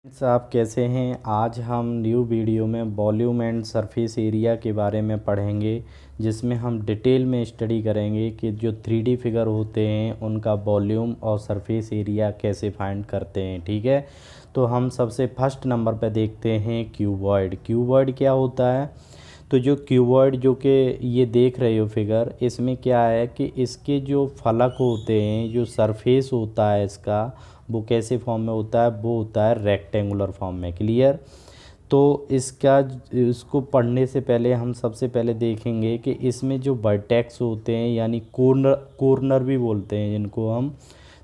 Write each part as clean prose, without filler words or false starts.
आप कैसे हैं। आज हम न्यू वीडियो में वॉल्यूम एंड सरफेस एरिया के बारे में पढ़ेंगे, जिसमें हम डिटेल में स्टडी करेंगे कि जो 3D फिगर होते हैं उनका वॉल्यूम और सरफेस एरिया कैसे फाइंड करते हैं। ठीक है, तो हम सबसे फर्स्ट नंबर पे देखते हैं क्यूबॉइड। क्यूबॉइड क्या होता है? तो जो क्यूबॉइड जो कि ये देख रहे हो फिगर, इसमें क्या है कि इसके जो फलक होते हैं, जो सरफेस होता है इसका, वो कैसे फॉर्म में होता है? वो होता है रेक्टेंगुलर फॉर्म में। क्लियर? तो इसको पढ़ने से पहले हम सबसे पहले देखेंगे कि इसमें जो वर्टेक्स होते हैं, यानी कॉर्नर कॉर्नर भी बोलते हैं जिनको हम,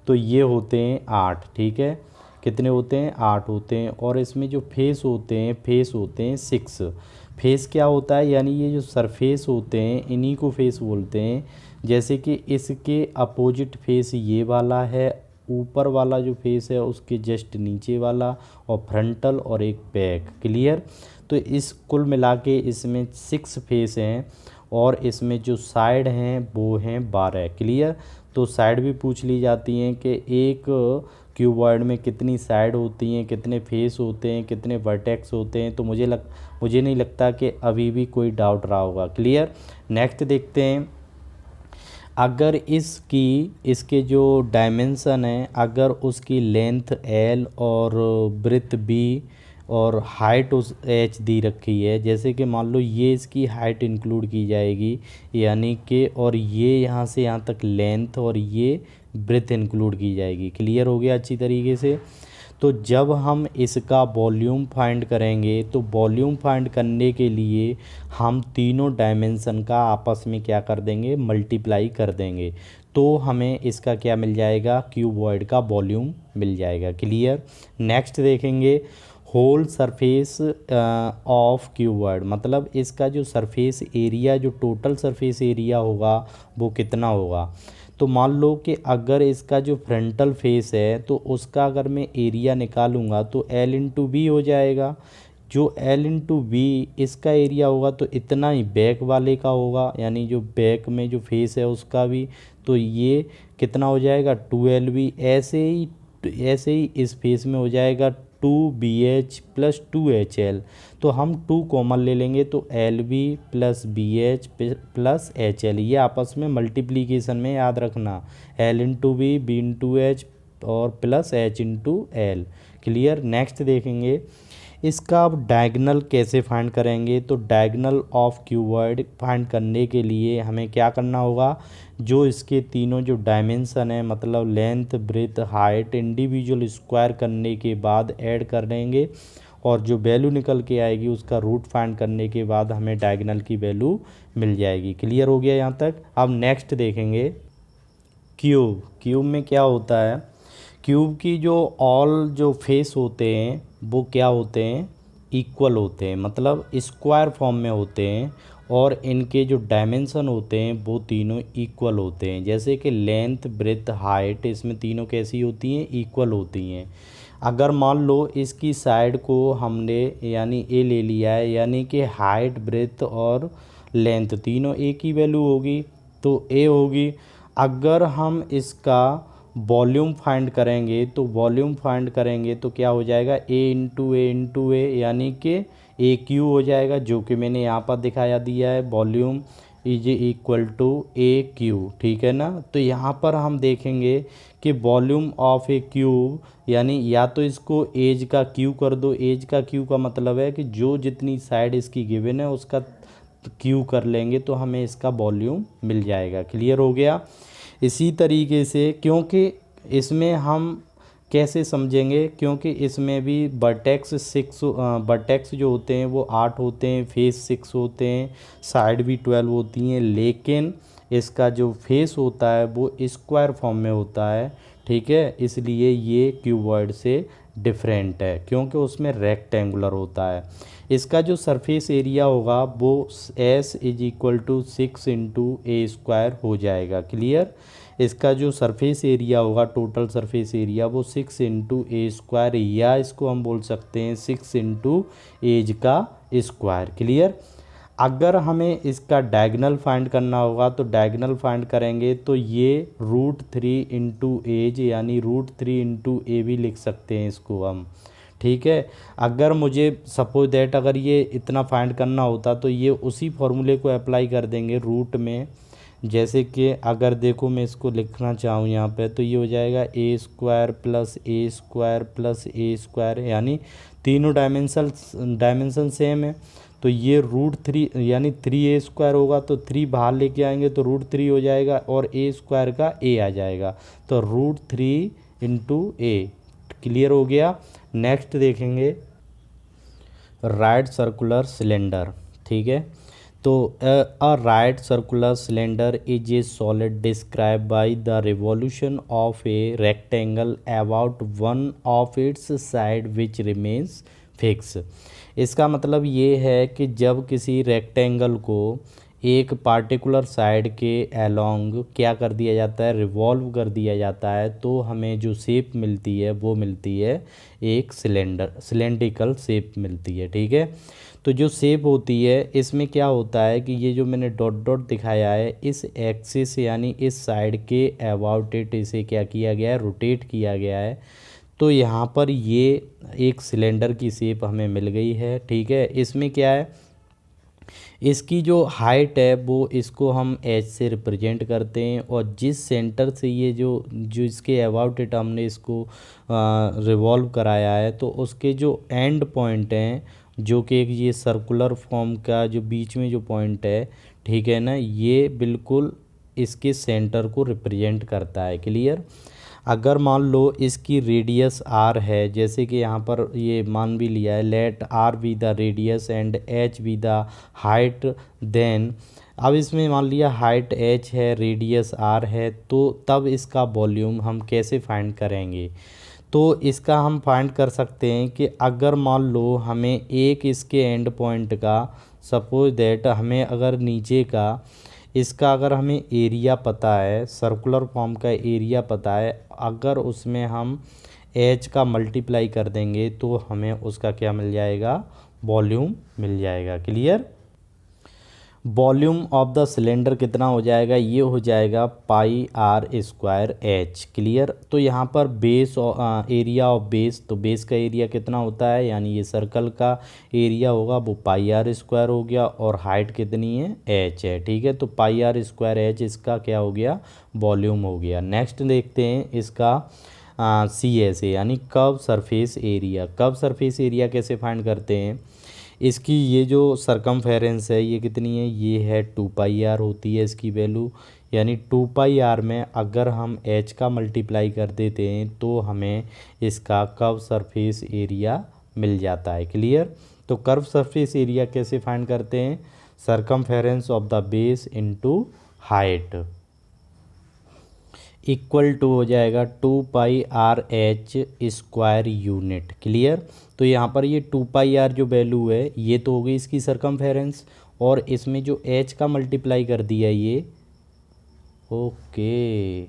तो ये होते हैं 8। ठीक है, कितने होते हैं? 8 होते हैं। और इसमें जो फेस होते हैं, फेस होते हैं 6। फेस क्या होता है? यानी ये जो सरफेस होते हैं इन्हीं को फेस बोलते हैं। जैसे कि इसके अपोजिट फेस ये वाला है, ऊपर वाला जो फेस है उसके जस्ट नीचे वाला, और फ्रंटल और एक बैक। क्लियर? तो इस कुल मिला के इसमें 6 फेस हैं, और इसमें जो साइड हैं वो हैं 12। क्लियर? तो साइड भी पूछ ली जाती हैं कि एक क्यूबॉइड में कितनी साइड होती हैं, कितने फेस होते हैं, कितने वर्टेक्स होते हैं। तो मुझे नहीं लगता कि अभी भी कोई डाउट रहा होगा। क्लियर? नेक्स्ट देखते हैं। अगर इसके जो डायमेंशन है, अगर उसकी लेंथ L और ब्रेथ B और हाइट उस H दी रखी है, जैसे कि मान लो ये इसकी हाइट इंक्लूड की जाएगी, यानी कि, और ये यहाँ से यहाँ तक लेंथ और ये ब्रेथ इंक्लूड की जाएगी। क्लियर हो गया अच्छी तरीके से? तो जब हम इसका वॉल्यूम फाइंड करेंगे, तो वॉल्यूम फाइंड करने के लिए हम तीनों डायमेंशन का आपस में क्या कर देंगे? मल्टीप्लाई कर देंगे। तो हमें इसका क्या मिल जाएगा? क्यूबॉइड का वॉल्यूम मिल जाएगा। क्लियर? नेक्स्ट देखेंगे होल सरफेस ऑफ क्यूबॉइड, मतलब इसका जो सरफेस एरिया, जो टोटल सरफेस एरिया होगा वो कितना होगा। तो मान लो कि अगर इसका जो फ्रंटल फेस है तो उसका अगर मैं एरिया निकालूंगा तो L/V हो जाएगा। जो L/V इसका एरिया होगा तो इतना ही बैक वाले का होगा, यानी जो बैक में जो फेस है उसका भी। तो ये कितना हो जाएगा? 2LV। ऐसे ही इस फेस में हो जाएगा 2BH प्लस 2HL। तो हम 2 कॉमन ले लेंगे तो LV plus BH plus HL, ये आपस में मल्टीप्लीकेशन में याद रखना, L/V B/H और प्लस H/L। क्लियर? नेक्स्ट देखेंगे इसका अब डायगनल कैसे फाइंड करेंगे। तो डायगनल ऑफ क्यूबॉइड फाइंड करने के लिए हमें क्या करना होगा? जो इसके तीनों जो डायमेंशन है, मतलब length breadth height, individual square करने के बाद ऐड कर देंगे, और जो वैल्यू निकल के आएगी उसका रूट फाइंड करने के बाद हमें डायगनल की वैल्यू मिल जाएगी। क्लियर हो गया यहाँ तक? अब नेक्स्ट देखेंगे क्यूब। क्यूब में क्या होता है? क्यूब की जो ऑल जो फेस होते हैं वो क्या होते हैं? इक्वल होते हैं, मतलब स्क्वायर फॉर्म में होते हैं, और इनके जो डायमेंशन होते हैं वो तीनों इक्वल होते हैं। जैसे कि लेंथ ब्रेथ हाइट, इसमें तीनों कैसी होती हैं? इक्वल होती हैं। अगर मान लो इसकी साइड को हमने यानी ए ले लिया है, यानी कि हाइट ब्रेथ और लेंथ तीनों एक ही वैल्यू होगी, तो ए होगी। अगर हम इसका वॉल्यूम फाइंड करेंगे तो क्या हो जाएगा? A/A, यानी कि AQ हो जाएगा, जो कि मैंने यहाँ पर दिखाया दिया है, volume is equal to AQ। ठीक है ना? तो यहाँ पर हम देखेंगे कि वॉल्यूम ऑफ ए क्यूब, यानी या तो इसको एज का क्यू कर दो। एज का क्यू का मतलब है कि जो जितनी साइड इसकी गिवन है उसका क्यू कर लेंगे तो हमें इसका वॉल्यूम मिल जाएगा। क्लियर हो गया? इसी तरीके से, क्योंकि इसमें हम कैसे समझेंगे, क्योंकि इसमें भी वर्टेक्स जो होते हैं वो 8 होते हैं, फेस 6 होते हैं, साइड भी 12 होती हैं, लेकिन इसका जो फेस होता है वो स्क्वायर फॉर्म में होता है। ठीक है, इसलिए ये क्यूबॉइड से डिफरेंट है, क्योंकि उसमें रेक्टेंगुलर होता है। इसका जो सरफेस एरिया होगा वो S = 6 × A² हो जाएगा। क्लियर? इसका जो सरफेस एरिया होगा, टोटल सरफेस एरिया, वो 6 × A², या इसको हम बोल सकते हैं 6 × एज का स्क्वायर। क्लियर? अगर हमें इसका डायगनल फाइंड करना होगा तो डायगनल फाइंड करेंगे तो ये √3 × एज, यानी √3 × A भी लिख सकते हैं इसको हम। ठीक है। अगर मुझे सपोज दैट अगर ये इतना फाइंड करना होता तो ये उसी फॉर्मूले को अप्लाई कर देंगे रूट में। जैसे कि अगर देखो मैं इसको लिखना चाहूँ यहाँ पे तो ये हो जाएगा ए स्क्वायर प्लस ए स्क्वायर प्लस ए स्क्वायर, यानी तीनों डायमेंशन सेम है। तो ये रूट थ्री यानी 3a² होगा तो 3 बाहर लेके आएंगे तो रूट 3 हो जाएगा और a² का a आ जाएगा, तो रूट 3 इंटू a। क्लियर हो गया। नेक्स्ट देखेंगे राइट सर्कुलर सिलेंडर। ठीक है, तो a right circular cylinder is a solid describe by the revolution of a rectangle about one of its side which remains fix. इसका मतलब ये है कि जब किसी रेक्टेंगल को एक पार्टिकुलर साइड के अलोंग क्या कर दिया जाता है, रिवॉल्व कर दिया जाता है, तो हमें जो शेप मिलती है वो मिलती है एक सिलेंड्रिकल शेप मिलती है। ठीक है, तो जो शेप होती है इसमें क्या होता है कि ये जो मैंने डॉट डॉट दिखाया है इस एक्सिस यानी इस साइड के अबाउट इट इसे क्या किया गया है, रोटेट किया गया है। तो यहाँ पर ये एक सिलेंडर की शेप हमें मिल गई है। ठीक है, इसमें क्या है, इसकी जो हाइट है वो इसको हम एच से रिप्रेजेंट करते हैं और जिस सेंटर से ये जो इसके अबाउट इट हमने इसको रिवॉल्व कराया है तो उसके जो एंड पॉइंट हैं जो कि एक ये सर्कुलर फॉर्म का जो बीच में जो पॉइंट है, ठीक है ना, ये बिल्कुल इसके सेंटर को रिप्रेजेंट करता है। क्लियर। अगर मान लो इसकी रेडियस आर है, जैसे कि यहाँ पर ये मान भी लिया है, let R be the radius and H be the height, then अब इसमें मान लिया हाइट एच है रेडियस आर है, तो तब इसका वॉल्यूम हम कैसे फाइंड करेंगे। तो इसका हम फाइंड कर सकते हैं कि अगर मान लो हमें एक इसके एंड पॉइंट का, सपोज दैट हमें अगर नीचे का इसका अगर हमें एरिया पता है, सर्कुलर फॉर्म का एरिया पता है, अगर उसमें हम एच का मल्टीप्लाई कर देंगे तो हमें उसका क्या मिल जाएगा, वॉल्यूम मिल जाएगा। Clear. Volume of the cylinder कितना हो जाएगा, ये हो जाएगा pi R square H. Clear. तो यहाँ पर बेस एरिया ऑफ बेस, तो बेस का एरिया कितना होता है, यानी ये सर्कल का एरिया होगा वो पाई आर स्क्वायर हो गया और हाइट कितनी है, एच है। ठीक है, तो पाई आर स्क्वायर एच इसका क्या हो गया, वॉल्यूम हो गया। नेक्स्ट देखते हैं इसका सी एस ए यानी curve surface area. Curve surface area कैसे फाइंड करते हैं, इसकी ये जो सरकमफेरेंस है ये कितनी है, ये है 2πr होती है इसकी वैल्यू, यानी 2πr में अगर हम h का मल्टीप्लाई कर देते हैं तो हमें इसका कर्व सरफेस एरिया मिल जाता है। क्लियर। तो कर्व सरफेस एरिया कैसे फाइंड करते हैं, circumference of the base into height equal to हो जाएगा 2πr/h² यूनिट। क्लियर। तो यहाँ पर ये 2πr जो वैल्यू है ये तो हो गई इसकी सरकमफेरेंस, और इसमें जो h का मल्टीप्लाई कर दिया ये, okay,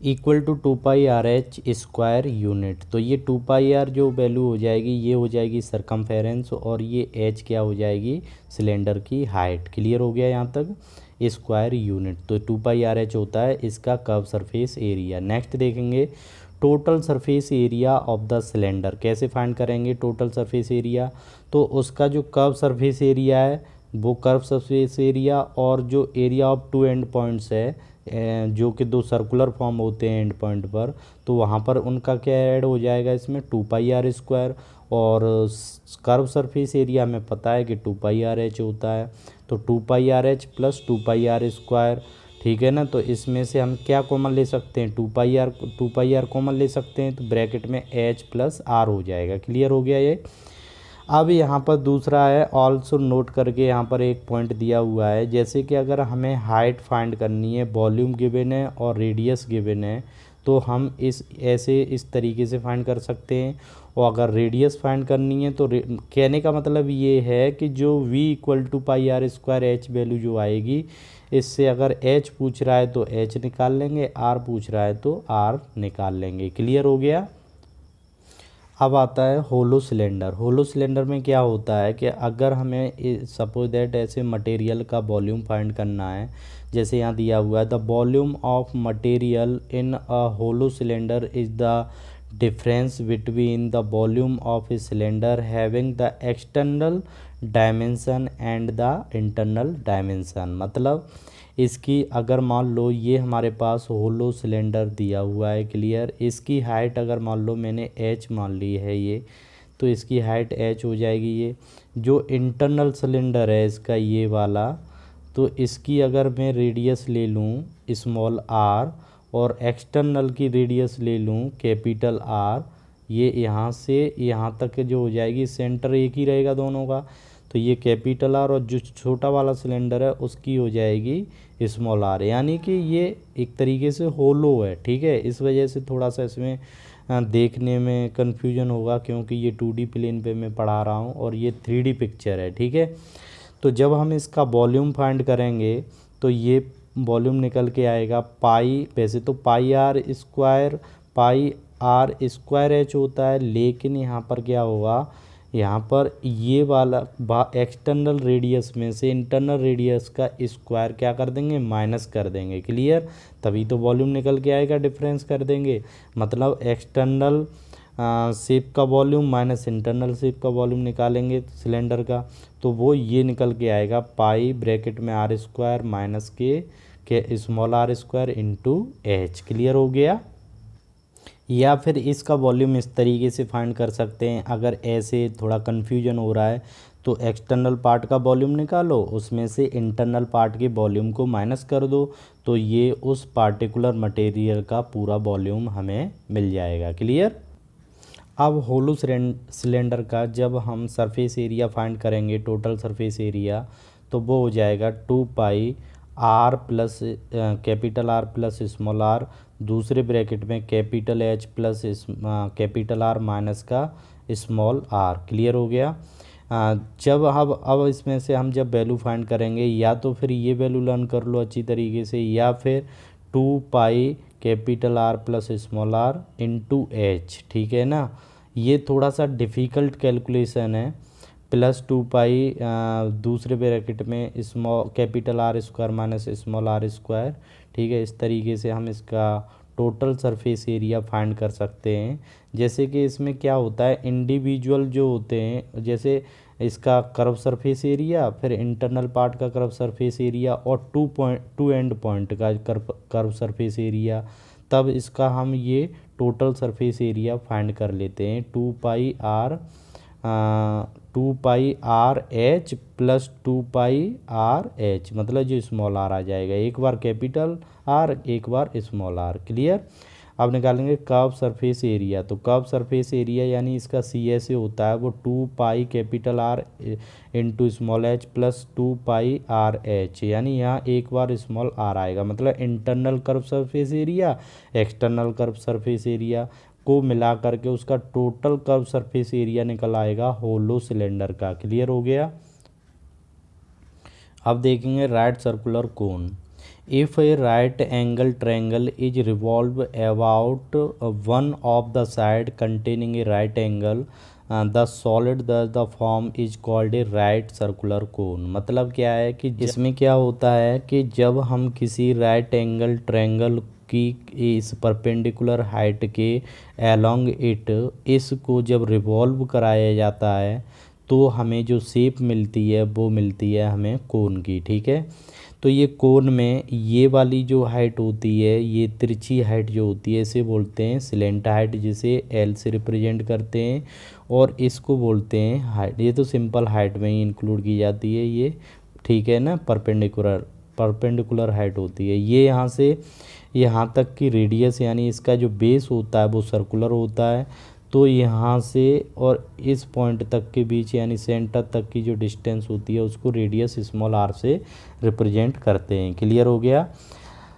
equal to 2πr/h² unit. तो ये 2πr जो वैल्यू हो जाएगी ये हो जाएगी सरकमफेरेंस और ये h क्या हो जाएगी, सिलेंडर की हाइट। क्लियर हो गया यहाँ तक, स्क्वायर यूनिट। तो 2πr/h होता है इसका कर्व सरफेस एरिया। नेक्स्ट देखेंगे total surface area of the cylinder. कैसे फाइंड करेंगे टोटल सरफेस एरिया, तो उसका जो कर्व सरफेस एरिया है वो कर्व सरफेस एरिया और जो area of two end points है जो कि दो सर्कुलर फॉर्म होते हैं एंड पॉइंट पर, तो वहाँ पर उनका क्या ऐड हो जाएगा इसमें 2πr², और कर्व सरफेस एरिया में पता है कि 2πr/h होता है, तो 2πr/h प्लस 2πr²। ठीक है ना, तो इसमें से हम क्या कॉमन ले सकते हैं, 2πr कॉमन ले सकते हैं, तो ब्रैकेट में h प्लस r हो जाएगा। क्लियर हो गया ये। अब यहाँ पर दूसरा है, ऑल्सो नोट करके यहाँ पर एक पॉइंट दिया हुआ है, जैसे कि अगर हमें हाइट फाइंड करनी है, वॉल्यूम गिवन है और रेडियस गिवन है, तो हम इस तरीके से फाइंड कर सकते हैं। और अगर रेडियस फाइंड करनी है तो कहने का मतलब ये है कि जो v equal to πr² value जो आएगी, इससे अगर h पूछ रहा है तो h निकाल लेंगे, r पूछ रहा है तो r निकाल लेंगे। क्लियर हो गया। अब आता है होलो सिलेंडर। होलो सिलेंडर में क्या होता है कि अगर हमें सपोज दैट ऐसे मटेरियल का वॉल्यूम फाइंड करना है, जैसे यहाँ दिया हुआ है the volume of material in a hollow cylinder is the difference between the volume of a cylinder having the external dimension and the internal dimension. मतलब इसकी अगर मान लो ये हमारे पास होलो सिलेंडर दिया हुआ है, क्लियर। इसकी हाइट अगर मान लो मैंने h मान ली है ये, तो इसकी हाइट h हो जाएगी। ये जो इंटरनल सिलेंडर है इसका ये वाला, तो इसकी अगर मैं रेडियस ले लूँ स्मॉल r और एक्सटर्नल की रेडियस ले लूँ कैपिटल R, ये यहाँ से यहाँ तक जो हो जाएगी, सेंटर एक ही रहेगा दोनों का, तो ये कैपिटल R और जो छोटा वाला सिलेंडर है उसकी हो जाएगी स्मॉल r। यानी कि ये एक तरीके से होलो है, ठीक है। इस वजह से थोड़ा सा इसमें देखने में कन्फ्यूजन होगा, क्योंकि ये 2D प्लेन पे मैं पढ़ा रहा हूँ और ये 3D पिक्चर है, ठीक है। तो जब हम इसका वॉल्यूम फाइंड करेंगे तो ये वॉल्यूम निकल के आएगा पाई, वैसे तो पाई आर स्क्वायर एच होता है, लेकिन यहाँ पर क्या होगा, यहाँ पर ये वाला एक्सटर्नल रेडियस में से इंटरनल रेडियस का स्क्वायर क्या कर देंगे, माइनस कर देंगे, क्लियर। तभी तो वॉल्यूम निकल के आएगा, डिफरेंस कर देंगे। मतलब एक्सटर्नल शेप का वॉल्यूम माइनस इंटरनल शेप का वॉल्यूम निकालेंगे सिलेंडर का, तो वो ये निकल के आएगा पाई ब्रैकेट में आर स्क्वायर माइनस के small R square into H. Clear हो गया। या फिर इसका वॉल्यूम इस तरीके से फाइंड कर सकते हैं, अगर ऐसे थोड़ा कन्फ्यूजन हो रहा है तो एक्सटर्नल पार्ट का वॉल्यूम निकालो, उसमें से इंटरनल पार्ट के वॉल्यूम को माइनस कर दो, तो ये उस पार्टिकुलर मटेरियल का पूरा वॉल्यूम हमें मिल जाएगा, क्लियर। अब होलो सिलेंडर का जब हम सरफेस एरिया फाइंड करेंगे, टोटल सरफेस एरिया, तो वो हो जाएगा 2 pi R plus capital R plus small R, दूसरे ब्रैकेट में capital H plus capital R minus का स्मॉल आर। क्लियर हो गया। जब अब इसमें से हम जब वैल्यू फाइंड करेंगे, या तो फिर ये वैल्यू लर्न कर लो अच्छी तरीके से, या फिर 2 pi capital R plus small R into H, ठीक है ना। ये थोड़ा सा डिफ़िकल्ट कैलकुलेशन है। प्लस 2 पाई दूसरे ब्रैकेट में small capital R square minus small R square, ठीक है। इस तरीके से हम इसका टोटल सरफेस एरिया फाइंड कर सकते हैं। जैसे कि इसमें क्या होता है, इंडिविजुअल जो होते हैं, जैसे इसका कर्व सरफेस एरिया, फिर इंटरनल पार्ट का कर्व सरफेस एरिया और 2 एंड पॉइंट का कर्व सरफेस एरिया, तब इसका हम ये टोटल सरफेस एरिया फाइंड कर लेते हैं। 2 pi R H plus 2 pi R H, मतलब जो स्मॉल आर आ जाएगा, एक बार कैपिटल आर एक बार स्मॉल आर, क्लियर। अब निकालेंगे कर्व सरफेस एरिया, तो कर्व सरफेस एरिया यानी इसका सी एस ए होता है वो 2 pi capital R into small H plus 2 pi R H, यानी यहाँ एक बार स्मॉल आर आएगा। मतलब internal curve surface area external curve surface area को मिला करके उसका टोटल कर्व सरफेस एरिया निकल आएगा होलो सिलेंडर का। क्लियर हो गया। अब देखेंगे right circular cone. If A right angle triangle is revolve about one of the side containing A right angle the solid the form is called a right circular कोन। मतलब क्या है कि इसमें क्या होता है कि जब हम किसी राइट एंगल ट्रायंगल की इस परपेंडिकुलर हाइट के अलोंग इट इसको जब रिवॉल्व कराया जाता है तो हमें जो शेप मिलती है वो मिलती है हमें कोन की, ठीक है। तो ये कोन में ये वाली जो हाइट होती है, ये तिरछी हाइट जो होती है, इसे बोलते हैं स्लेंट हाइट, जिसे एल से रिप्रेजेंट करते हैं, और इसको बोलते हैं हाइट। ये तो सिंपल हाइट में ही इंक्लूड की जाती है ये, ठीक है ना। परपेंडिकुलर हाइट होती है ये, यहाँ से यहाँ तक की रेडियस यानी इसका जो बेस होता है वो सर्कुलर होता है। तो यहाँ से और इस पॉइंट तक के बीच यानी सेंटर तक की जो डिस्टेंस होती है उसको रेडियस स्मॉल आर से रिप्रेजेंट करते हैं। क्लियर हो गया।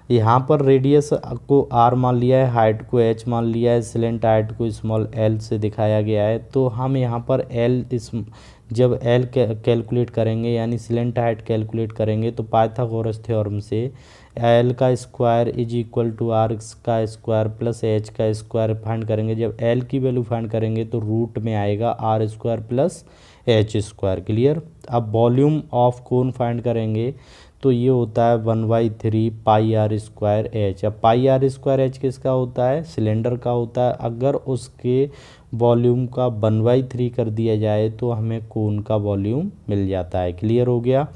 यहाँ पर रेडियस को आर मान लिया है, हाइट को एच मान लिया है, स्लेंट हाइट को स्मॉल एल से दिखाया गया है। तो हम यहाँ पर जब एल कैलकुलेट करेंगे यानी स्लेंट हाइट कैलकुलेट करेंगे तो पाइथागोरस थ्योरम से एल का square is equal to R का स्क्वायर प्लस एच का स्क्वायर फाइंड करेंगे। जब एल की वैल्यू फाइंड करेंगे तो रूट में आएगा R square plus H square. Clear. अब वॉल्यूम ऑफ कोन फाइंड करेंगे तो ये होता है 1/3 पाई आर स्क्वायर एच। अब पाई आर स्क्वायर एच किसका होता है, सिलेंडर का होता है। अगर उसके वॉल्यूम का 1/3 कर दिया जाए तो हमें कोन का वॉल्यूम मिल जाता है। क्लियर हो गया।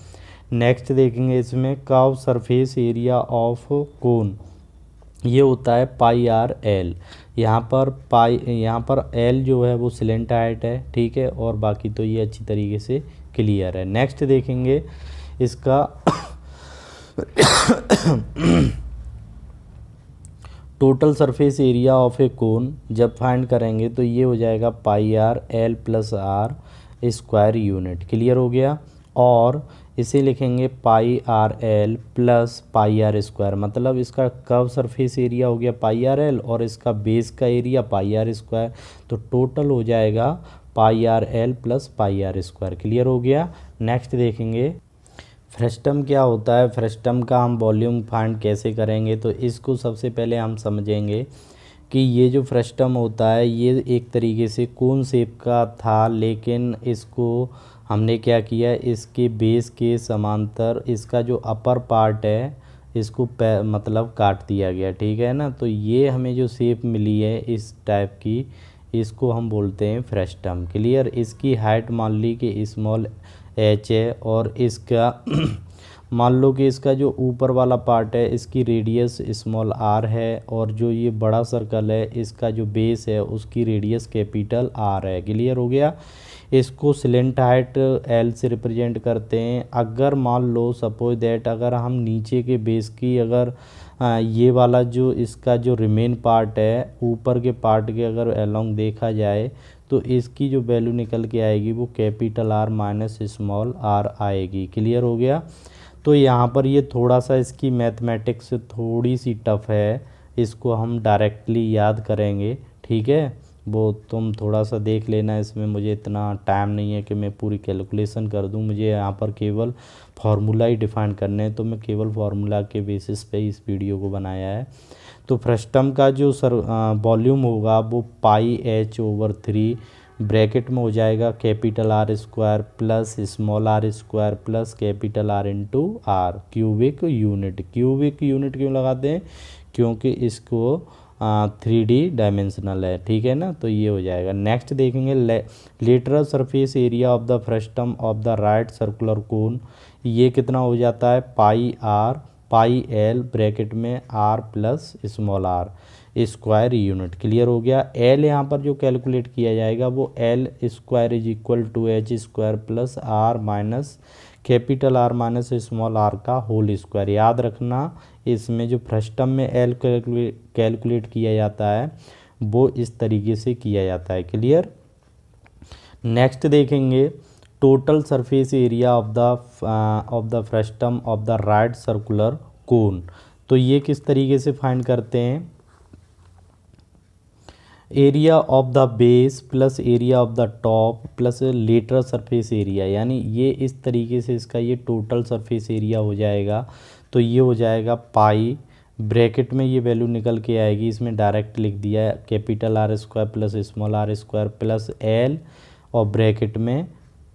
नेक्स्ट देखेंगे इसमें curve surface area of cone, ये होता है पाई आर एल। यहाँ पर एल जो है वो सिलेंडर हाइट है, ठीक है, और बाकी तो ये अच्छी तरीके से क्लियर है। नेक्स्ट देखेंगे इसका total surface area of a cone जब फाइंड करेंगे तो ये हो जाएगा pi R L plus R square unit. Clear हो गया। और इसे लिखेंगे pi R L plus pi R square, मतलब इसका कर्व सरफेस एरिया हो गया पाई आर एल और इसका बेस का एरिया पाई आर स्क्वायर, तो टोटल हो जाएगा pi R L plus pi R square. Clear हो गया। नेक्स्ट देखेंगे फ्रस्टम क्या होता है। फ्रस्टम का हम वॉल्यूम फाइंड कैसे करेंगे, तो इसको सबसे पहले हम समझेंगे कि ये जो फ्रस्टम होता है ये एक तरीके से कोन शेप का था, लेकिन इसको हमने क्या किया, इसके बेस के समांतर इसका जो अपर पार्ट है इसको मतलब काट दिया गया, ठीक है ना। तो ये हमें जो शेप मिली है इस टाइप की, इसको हम बोलते हैं फ्रस्टम। क्लियर। इसकी हाइट मान ली कि स्मॉल एच है और इसका मान लो कि इसका जो ऊपर वाला पार्ट है इसकी रेडियस स्मॉल आर है और जो ये बड़ा सर्कल है इसका जो बेस है उसकी रेडियस कैपिटल आर है। क्लियर हो गया। इसको सिलेंडर हाइट एल से रिप्रेजेंट करते हैं। अगर मान लो सपोज दैट अगर हम नीचे के बेस की अगर ये वाला जो इसका जो रिमेन पार्ट है ऊपर के पार्ट के अगर अलोंग देखा जाए तो इसकी जो वैल्यू निकल के आएगी वो capital R minus small R आएगी। क्लियर हो गया। तो यहाँ पर ये थोड़ा सा इसकी मैथमेटिक्स थोड़ी सी टफ है, इसको हम डायरेक्टली याद करेंगे, ठीक है। वो तुम थोड़ा सा देख लेना, इसमें मुझे इतना टाइम नहीं है कि मैं पूरी कैलकुलेशन कर दूं। मुझे यहाँ पर केवल फार्मूला ही डिफाइन करने हैं, तो मैं केवल फार्मूला के बेसिस पे इस वीडियो को बनाया है। तो फ्रस्टम का जो वॉल्यूम होगा वो पाई एच ओवर 3 ब्रैकेट में हो जाएगा capital R square plus small R square plus capital R into R cubic unit. Cubic unit क्यों लगाते हैं, क्योंकि इसको 3D डायमेंशनल है, ठीक है ना। तो ये हो जाएगा। नेक्स्ट देखेंगे lateral surface area of the frustum of the right circular cone, ये कितना हो जाता है पाई एल ब्रैकेट में R plus small R square unit. Clear हो गया। एल यहाँ पर जो कैलकुलेट किया जाएगा वो L square is equal to H square plus R minus capital R minus small R का होल स्क्वायर। याद रखना इसमें जो फ्रस्टम में एल कैलकुलेट किया जाता है वो इस तरीके से किया जाता है। क्लियर। नेक्स्ट देखेंगे total surface area of the frustum of the right circular कोन, तो ये किस तरीके से फाइंड करते हैं, area of the base plus area of the top plus lateral surface area, यानी ये इस तरीके से इसका ये टोटल सरफेस एरिया हो जाएगा। तो ये हो जाएगा पाई ब्रैकेट में ये वैल्यू निकल के आएगी, इसमें डायरेक्ट लिख दिया है capital R square plus small R square plus L और ब्रैकेट में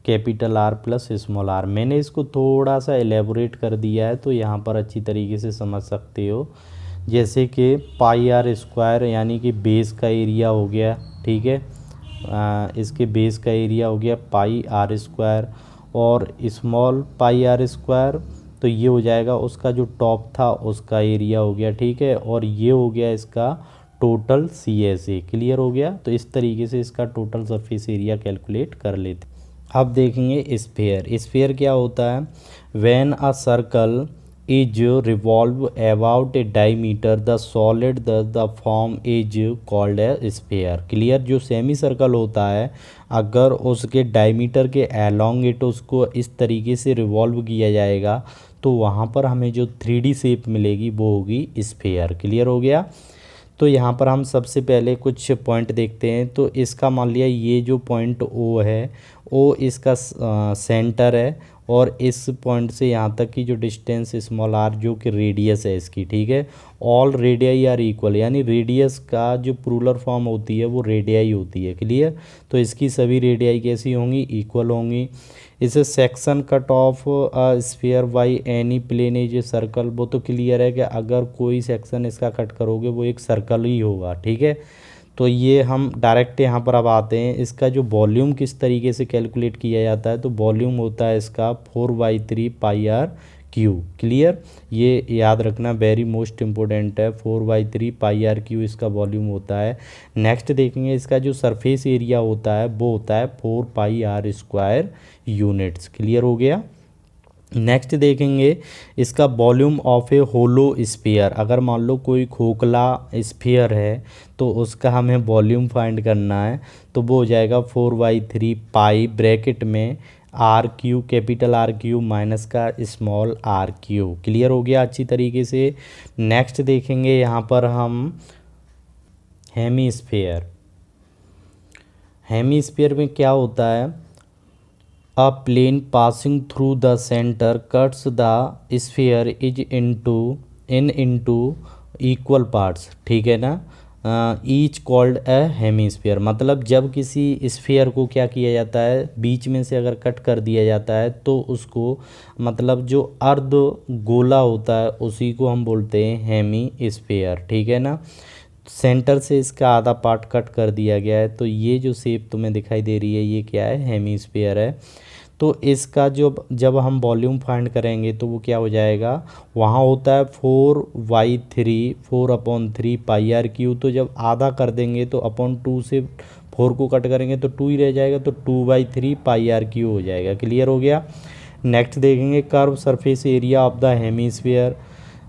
capital R plus small R. मैंने इसको थोड़ा सा एलेबोरेट कर दिया है तो यहाँ पर अच्छी तरीके से समझ सकते हो। जैसे कि पाई आर स्क्वायर यानी कि बेस का एरिया हो गया, ठीक है, इसके बेस का एरिया हो गया पाई आर स्क्वायर और स्मॉल पाई आर स्क्वायर, तो ये हो जाएगा उसका जो टॉप था उसका एरिया हो गया, ठीक है, और ये हो गया इसका टोटल CSA। क्लियर हो गया। तो इस तरीके से इसका टोटल सरफेस एरिया कैलकुलेट कर लेते। अब देखेंगे स्फीयर। स्फीयर क्या होता है, when a circle is revolve about A diameter the solid the form is called a sphere. Clear. जो सेमी सर्कल होता है अगर उसके डायमीटर के अलोंग इट उसको इस तरीके से रिवॉल्व किया जाएगा तो वहाँ पर हमें जो 3D शेप मिलेगी वो होगी स्फीयर। क्लियर हो गया। तो यहाँ पर हम सबसे पहले कुछ पॉइंट देखते हैं। तो इसका मान लिया ये जो पॉइंट O है, O इसका सेंटर है और इस पॉइंट से यहाँ तक की जो डिस्टेंस स्मॉल आर जो कि रेडियस है इसकी, ठीक है। ऑल रेडियाई आर इक्वल, यानी रेडियस का जो प्लूरल फॉर्म होती है वो रेडियाई होती है। क्लियर। तो इसकी सभी रेडियाई कैसी होंगी, इक्वल होंगी। इसे section cut off sphere by any plane is a circle, वो तो क्लियर है कि अगर कोई सेक्शन इसका कट करोगे वो एक सर्कल ही होगा, ठीक है। तो ये हम डायरेक्ट यहाँ पर अब आते हैं, इसका जो वॉल्यूम किस तरीके से कैलकुलेट किया जाता है। तो वॉल्यूम होता है इसका 4/3 पाई आर क्यू, क्लियर, ये याद रखना, वेरी मोस्ट इम्पोर्टेंट है। 4/3 पाई आर क्यू इसका वॉल्यूम होता है। नेक्स्ट देखेंगे इसका जो सरफेस एरिया होता है वो होता है 4 pi R square units, clear हो गया। नेक्स्ट देखेंगे इसका volume of a hollow sphere, अगर मान लो कोई खोखला स्फीयर है तो उसका हमें वॉल्यूम फाइंड करना है, तो वो हो जाएगा 4/3 पाई ब्रैकेट में R cube, capital R cube minus का स्मॉल आर क्यू, क्लियर हो गया अच्छी तरीके से। नेक्स्ट देखेंगे यहाँ पर हम हेमीस्फीयर। हेमीस्फीयर में क्या होता है, a plane passing through the centre cuts the sphere is into equal parts, ठीक है ना। ईच कॉल्ड ए हेमीस्फीयर, मतलब जब किसी स्फीयर को क्या किया जाता है, बीच में से अगर कट कर दिया जाता है तो उसको, मतलब जो अर्ध गोला होता है उसी को हम बोलते हैं हेमीस्फीयर, ठीक है ना। सेंटर से इसका आधा पार्ट कट कर दिया गया है, तो ये जो शेप तुम्हें दिखाई दे रही है ये क्या है, हेमीस्फीयर है। तो इसका जो जब हम वॉल्यूम फाइंड करेंगे तो वो क्या हो जाएगा, वहाँ होता है 4/3 पाई आर क्यू, तो जब आधा कर देंगे तो अपॉन 2 से 4 को कट करेंगे तो 2 ही रह जाएगा, तो 2/3 पाई आर क्यू हो जाएगा, क्लियर हो गया। नेक्स्ट देखेंगे curve surface area of the hemisphere.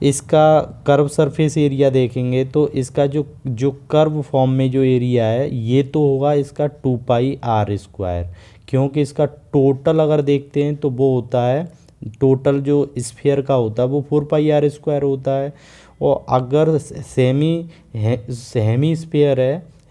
इसका कर्व सरफेस एरिया देखेंगे तो इसका जो कर्व फॉर्म में जो एरिया है ये तो होगा इसका 2 पाई आर स्क्वायर, क्योंकि इसका टोटल अगर देखते हैं तो वो होता है, टोटल जो स्फीयर का होता है वो 4 पाई आर स्क्वायर होता है। और अगर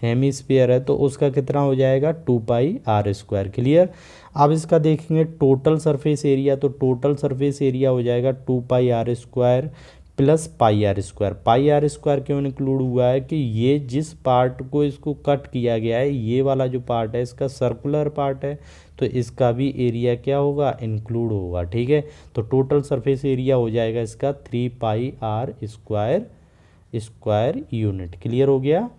हेमी स्फीयर है तो उसका कितना हो जाएगा, 2 पाई आर स्क्वायर, क्लियर। अब इसका देखेंगे टोटल सरफेस एरिया, तो टोटल सरफेस एरिया हो जाएगा 2 pi R square plus pi R square. Pi R square क्यों इंक्लूड हुआ है कि ये जिस पार्ट को इसको कट किया गया है ये वाला जो पार्ट है इसका सर्कुलर पार्ट है, तो इसका भी एरिया क्या होगा, इंक्लूड होगा, ठीक है। तो टोटल सरफेस एरिया हो जाएगा इसका 3 पाई आर स्क्वायर यूनिट, क्लियर हो गया।